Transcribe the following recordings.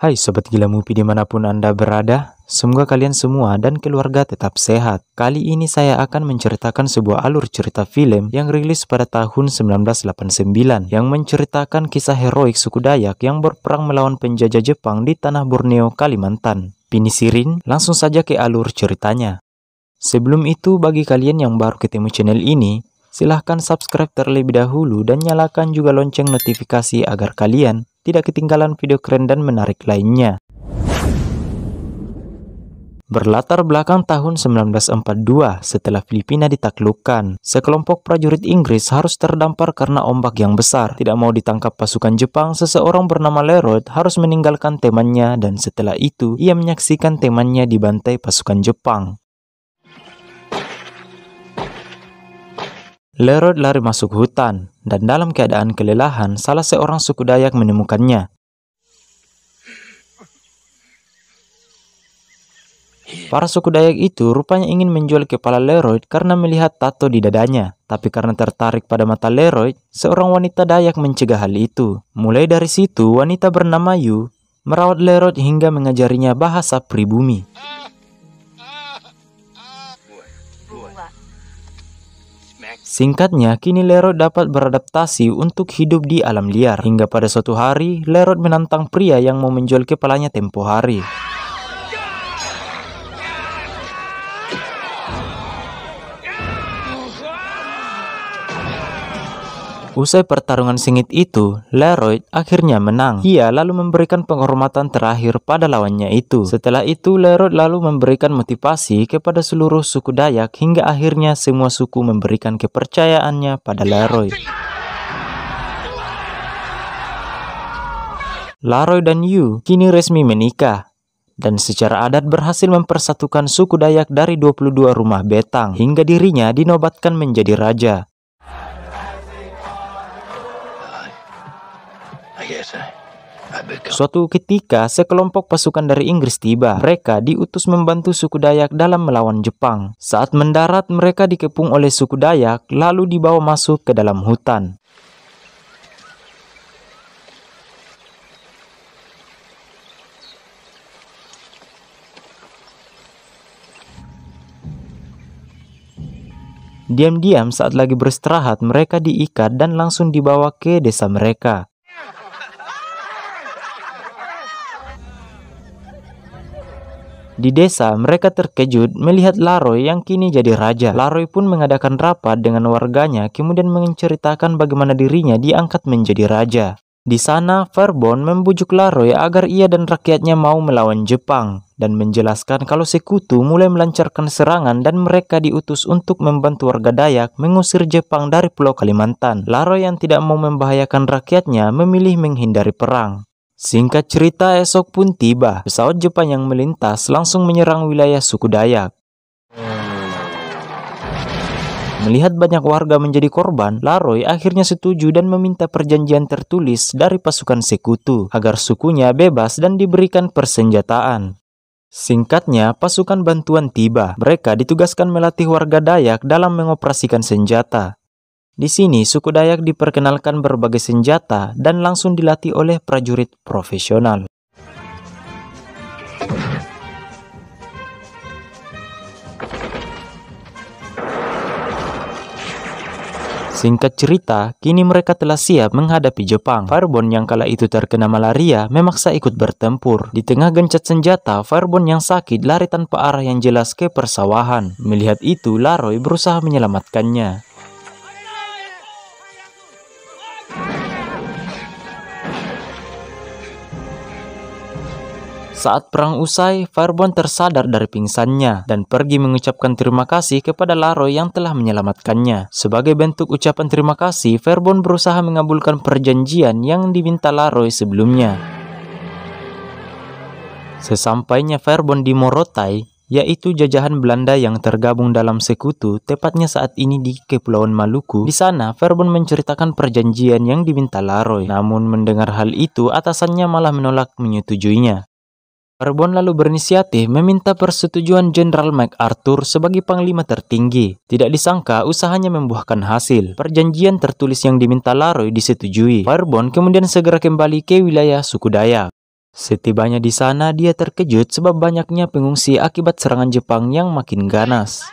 Hai Sobat Gila Movie dimanapun Anda berada, semoga kalian semua dan keluarga tetap sehat. Kali ini saya akan menceritakan sebuah alur cerita film yang rilis pada tahun 1989 yang menceritakan kisah heroik suku Dayak yang berperang melawan penjajah Jepang di tanah Borneo, Kalimantan. Pinisirin, langsung saja ke alur ceritanya. Sebelum itu, bagi kalian yang baru ketemu channel ini, silahkan subscribe terlebih dahulu dan nyalakan juga lonceng notifikasi agar kalian tidak ketinggalan video keren dan menarik lainnya. Berlatar belakang tahun 1942, setelah Filipina ditaklukkan, sekelompok prajurit Inggris harus terdampar karena ombak yang besar. Tidak mau ditangkap pasukan Jepang, seseorang bernama Leroy harus meninggalkan temannya dan setelah itu ia menyaksikan temannya dibantai pasukan Jepang. Leroy lari masuk hutan, dan dalam keadaan kelelahan, salah seorang suku Dayak menemukannya. Para suku Dayak itu rupanya ingin menjual kepala Leroy karena melihat tato di dadanya. Tapi karena tertarik pada mata Leroy, seorang wanita Dayak mencegah hal itu. Mulai dari situ, wanita bernama Yu merawat Leroy hingga mengajarinya bahasa pribumi. Singkatnya, kini Leroy dapat beradaptasi untuk hidup di alam liar. Hingga pada suatu hari, Leroy menantang pria yang mau menjual kepalanya tempo hari. Usai pertarungan sengit itu, Leroy akhirnya menang. Ia lalu memberikan penghormatan terakhir pada lawannya itu. Setelah itu, Leroy lalu memberikan motivasi kepada seluruh suku Dayak hingga akhirnya semua suku memberikan kepercayaannya pada Leroy. Leroy dan Yu kini resmi menikah dan secara adat berhasil mempersatukan suku Dayak dari 22 rumah betang hingga dirinya dinobatkan menjadi raja. Suatu ketika, sekelompok pasukan dari Inggris tiba. Mereka diutus membantu suku Dayak dalam melawan Jepang. Saat mendarat, mereka dikepung oleh suku Dayak, lalu dibawa masuk ke dalam hutan. Diam-diam saat lagi beristirahat, mereka diikat dan langsung dibawa ke desa mereka. Di desa, mereka terkejut melihat Leroy yang kini jadi raja. Leroy pun mengadakan rapat dengan warganya, kemudian menceritakan bagaimana dirinya diangkat menjadi raja. Di sana, Farbon membujuk Leroy agar ia dan rakyatnya mau melawan Jepang, dan menjelaskan kalau sekutu mulai melancarkan serangan dan mereka diutus untuk membantu warga Dayak mengusir Jepang dari Pulau Kalimantan. Leroy yang tidak mau membahayakan rakyatnya memilih menghindari perang. Singkat cerita, esok pun tiba. Pesawat Jepang yang melintas langsung menyerang wilayah suku Dayak. Melihat banyak warga menjadi korban, Leroy akhirnya setuju dan meminta perjanjian tertulis dari pasukan sekutu agar sukunya bebas dan diberikan persenjataan. Singkatnya, pasukan bantuan tiba. Mereka ditugaskan melatih warga Dayak dalam mengoperasikan senjata. Di sini, suku Dayak diperkenalkan berbagai senjata dan langsung dilatih oleh prajurit profesional. Singkat cerita, kini mereka telah siap menghadapi Jepang. Farbon yang kala itu terkena malaria memaksa ikut bertempur. Di tengah gencet senjata, Farbon yang sakit lari tanpa arah yang jelas ke persawahan. Melihat itu, Leroy berusaha menyelamatkannya. Saat perang usai, Farbon tersadar dari pingsannya dan pergi mengucapkan terima kasih kepada Leroy yang telah menyelamatkannya. Sebagai bentuk ucapan terima kasih, Farbon berusaha mengabulkan perjanjian yang diminta Leroy sebelumnya. Sesampainya Farbon di Morotai, yaitu jajahan Belanda yang tergabung dalam sekutu, tepatnya saat ini di Kepulauan Maluku. Di sana, Farbon menceritakan perjanjian yang diminta Leroy. Namun mendengar hal itu, atasannya malah menolak menyetujuinya. Farbon lalu berinisiatif meminta persetujuan Jenderal MacArthur sebagai panglima tertinggi. Tidak disangka usahanya membuahkan hasil. Perjanjian tertulis yang diminta Leroy disetujui. Farbon kemudian segera kembali ke wilayah suku Dayak. Setibanya di sana, dia terkejut sebab banyaknya pengungsi akibat serangan Jepang yang makin ganas.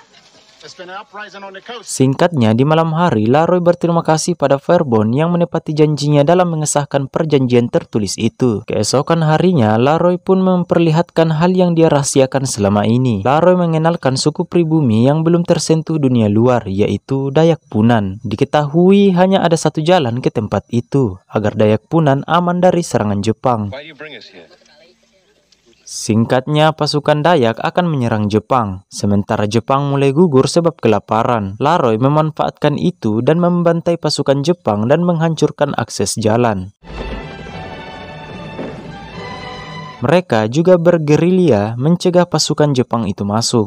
Singkatnya, di malam hari, Laroy berterima kasih pada Fairbone yang menepati janjinya dalam mengesahkan perjanjian tertulis itu. Keesokan harinya, Laroy pun memperlihatkan hal yang dia rahasiakan selama ini. Laroy mengenalkan suku pribumi yang belum tersentuh dunia luar, yaitu Dayak Punan. Diketahui hanya ada satu jalan ke tempat itu, agar Dayak Punan aman dari serangan Jepang. Singkatnya, pasukan Dayak akan menyerang Jepang, sementara Jepang mulai gugur sebab kelaparan. Laroy memanfaatkan itu dan membantai pasukan Jepang dan menghancurkan akses jalan. Mereka juga bergerilya mencegah pasukan Jepang itu masuk.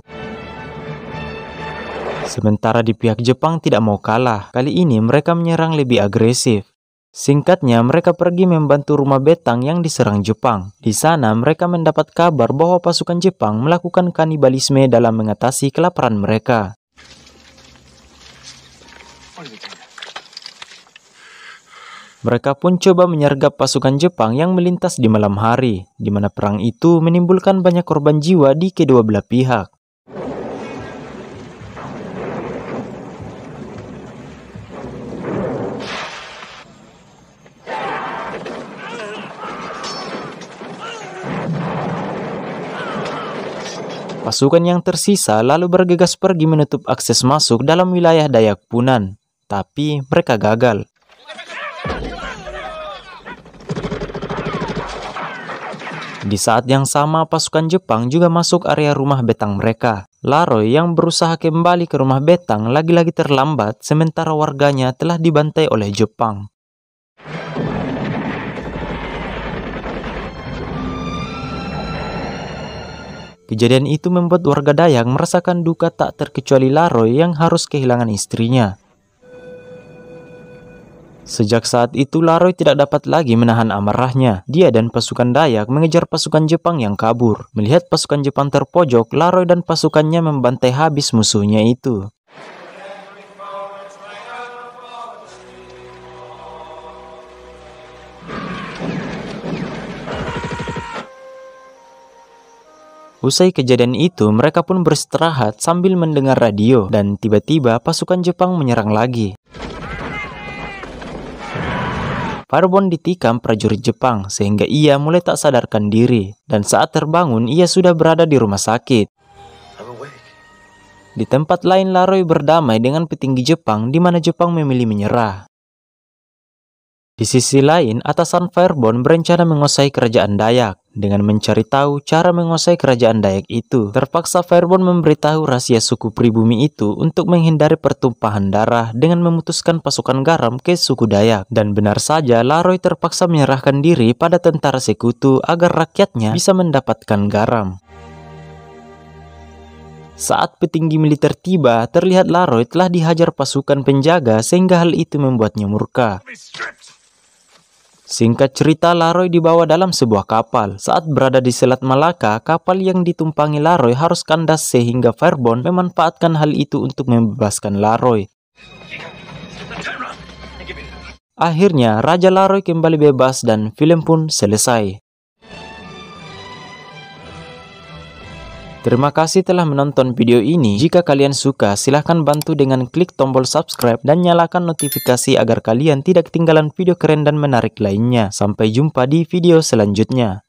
Sementara di pihak Jepang tidak mau kalah, kali ini mereka menyerang lebih agresif. Singkatnya, mereka pergi membantu rumah betang yang diserang Jepang. Di sana, mereka mendapat kabar bahwa pasukan Jepang melakukan kanibalisme dalam mengatasi kelaparan mereka. Mereka pun coba menyergap pasukan Jepang yang melintas di malam hari, di mana perang itu menimbulkan banyak korban jiwa di kedua belah pihak. Pasukan yang tersisa lalu bergegas pergi menutup akses masuk dalam wilayah Dayak Punan, tapi mereka gagal. Di saat yang sama, pasukan Jepang juga masuk area rumah betang mereka. Laroy yang berusaha kembali ke rumah betang lagi-lagi terlambat, sementara warganya telah dibantai oleh Jepang. Kejadian itu membuat warga Dayak merasakan duka tak terkecuali Laroy yang harus kehilangan istrinya. Sejak saat itu, Laroy tidak dapat lagi menahan amarahnya. Dia dan pasukan Dayak mengejar pasukan Jepang yang kabur. Melihat pasukan Jepang terpojok, Laroy dan pasukannya membantai habis musuhnya itu. Usai kejadian itu, mereka pun beristirahat sambil mendengar radio, dan tiba-tiba pasukan Jepang menyerang lagi. Fairbone ditikam prajurit Jepang, sehingga ia mulai tak sadarkan diri, dan saat terbangun, ia sudah berada di rumah sakit. Di tempat lain, Laroy berdamai dengan petinggi Jepang, di mana Jepang memilih menyerah. Di sisi lain, atasan Fairbone berencana menguasai kerajaan Dayak. Dengan mencari tahu cara menguasai kerajaan Dayak itu, terpaksa Fairbone memberitahu rahasia suku pribumi itu untuk menghindari pertumpahan darah dengan memutuskan pasukan garam ke suku Dayak. Dan benar saja, Laroy terpaksa menyerahkan diri pada tentara sekutu agar rakyatnya bisa mendapatkan garam. Saat petinggi militer tiba, terlihat Laroy telah dihajar pasukan penjaga sehingga hal itu membuatnya murka. Singkat cerita, Laroy dibawa dalam sebuah kapal. Saat berada di Selat Malaka, kapal yang ditumpangi Laroy harus kandas sehingga Fairbone memanfaatkan hal itu untuk membebaskan Laroy. Akhirnya, Raja Laroy kembali bebas dan film pun selesai. Terima kasih telah menonton video ini. Jika kalian suka, silahkan bantu dengan klik tombol subscribe dan nyalakan notifikasi agar kalian tidak ketinggalan video keren dan menarik lainnya. Sampai jumpa di video selanjutnya.